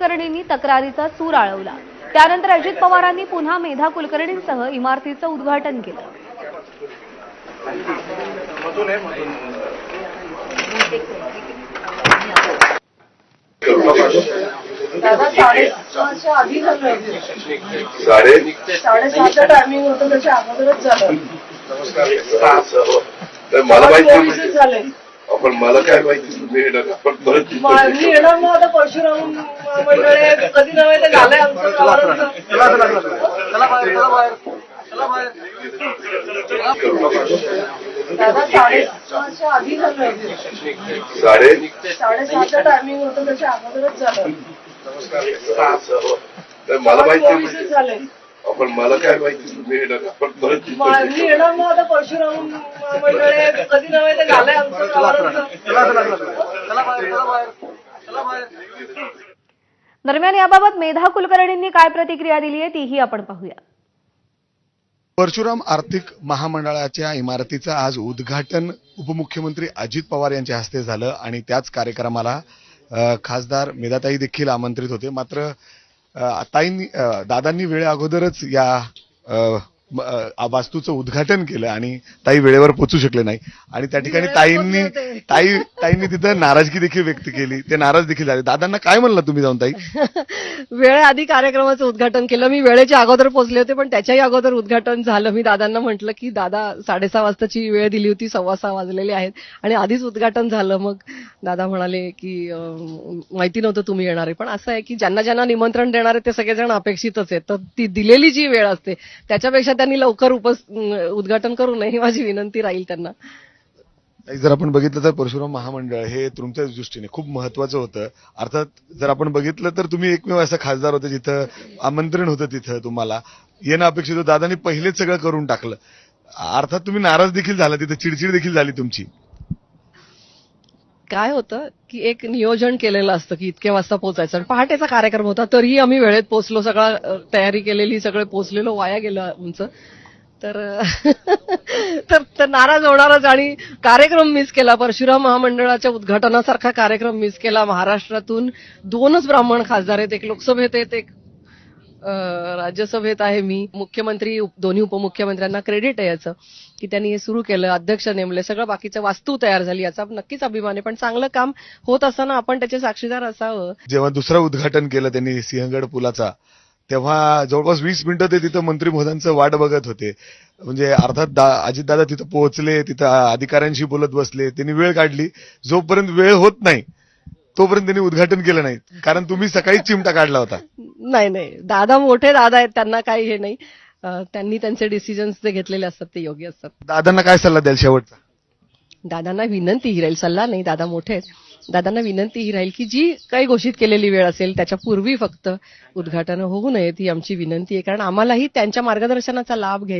कुलकर्णींनी तक्रारीचा सूर आळवला। त्यानंतर अजित पवारांनी पुन्हा मेधा कुलकर्णींसह इमारतीचं उद्घाटन केलं। दादा 6:30च्या आधी झालं, 7:30चं टायमिंग होतं, त्याच्या अगोदरच झालं। मला माहिती झाले, पण मला काय माहिती तुम्ही येणार मी येणार मग आता परशुराम मंडळे कधी नव्हे ते झालंय आमचं गावाचं। दादा 6:30च्या आधी झालं, 7:30चं टायमिंग होतं, त्याच्या अगोदरच झालं। मला माहिती झाले, पण मला काय माहिती तुम्ही येणार मी येणार मग आता परशुराम मंडळे कधी नव्हे ते झालंय आमचं गावाचं। दरम्यान याबाबत मेधा कुलकर्णींनी काय प्रतिक्रिया दिली आहे तीही आपण पाहूया। परशुराम आर्थिक महामंडळाच्या इमारतीचं आज उद्घाटन उपमुख्यमंत्री अजित पवार यांच्या हस्ते झालं आणि त्याच कार्यक्रमाला खासदार मेधाताई देखील आमंत्रित होते। मात्र दादांनी वेळे अगोदरच या वास्तूचं उद्घाटन केलं आणि ताई वेळेवर पोहोचू शकले नाही आणि त्या ठिकाणी ताईंनी तिथं नाराजगी देखील व्यक्त केली। ते नाराज देखील झाले। दादांना काय म्हणलं तुम्ही जाऊन ताई? वेळेआधी कार्यक्रमाचं उद्घाटन केलं, मी वेळेच्या अगोदर पोहोचले होते, पण त्याच्याही अगोदर उद्घाटन झालं। मी दादांना म्हटलं की दादा 6:30 वाजताची वेळ दिली होती, 6:15 वाजलेले आहेत आणि आधीच उद्घाटन झालं। मग दादा म्हणाले की माहिती नव्हतं तुम्ही येणार आहे, पण असं आहे की ज्यांना ज्यांना निमंत्रण देणार आहे ते सगळेजण अपेक्षितच आहेत, तर ती दिलेली जी वेळ असते त्याच्यापेक्षा त्यांनी लवकर उद्घाटन करू नये ही माझी विनंती राहील त्यांना। जर आपण बघितलं तर परशुराम महामंडळ हे तुमच्या दृष्टीने खूप महत्वाचं होतं। अर्थात जर आपण बघितलं तर तुम्ही एकमेव असं खासदार होते जिथं आमंत्रण होतं, तिथं तुम्हाला येणं अपेक्षित होतं। दादांनी पहिलेच सगळं करून टाकलं। अर्थात तुम्ही नाराज देखील झाला, तिथं चिडचिड देखील झाली तुमची। काय होतं की एक नियोजन केलेलं असतं की इतक्या वाजता पोहोचायचं आणि पहाटेचा कार्यक्रम होता, तरीही आम्ही वेळेत पोहोचलो, सगळं तयारी केलेली, सगळे पोहोचलेलो, वाया गेलं आमचं। तर नाराज होणारच आणि कार्यक्रम मिस केला। परशुराम महामंडळाच्या उद्घाटनासारखा कार्यक्रम मिस केला। महाराष्ट्रातून 2च ब्राह्मण खासदार आहेत, एक लोकसभेत आहेत, एक राज्यसभेत आहे। मी मुख्यमंत्री, दोन्ही उपमुख्यमंत्र्यांना क्रेडिट आहे याचं की त्यांनी हे सुरू केलं, अध्यक्ष नेमले, सगळं बाकीचं वास्तू तयार झाली, याचा नक्कीच अभिमान आहे। पण चांगलं काम होत असताना आपण त्याचे साक्षीदार असावं। जेव्हा दुसरं उद्घाटन केलं त्यांनी सिंहगड पुलाचा, तेव्हा जवळपास 20 मिनिटं ते तिथं मंत्री महोदयांचं वाट बघत होते। म्हणजे अर्थात अजितदादा तिथं पोहोचले, तिथं अधिकाऱ्यांशी बोलत बसले, त्यांनी वेळ काढली। जोपर्यंत वेळ होत नाही तोपर्यंत त्यांनी उद्घाटन केलं नाही, कारण तुम्ही सकाळीच चिमटा काढला होता। नाही, दादा मोठे दादा आहेत, त्यांना काही हे नाही, त्यांनी त्यांचे डिसिजन्स जे घेतलेले असतात ते योग्य असतात। दादांना काय सल्ला द्याल शेवटचा? दादांना विनंती ही राहील, सल्ला नाही, दादा मोठे आहेत, दादांना विनंती ही राहील की जी काही घोषित केलेली वेळ असेल त्याच्या पूर्वी फक्त उद्घाटन होऊ नये, ती आमची विनंती आहे, कारण आम्हालाही त्यांच्या मार्गदर्शनाचा लाभ घ्यायचा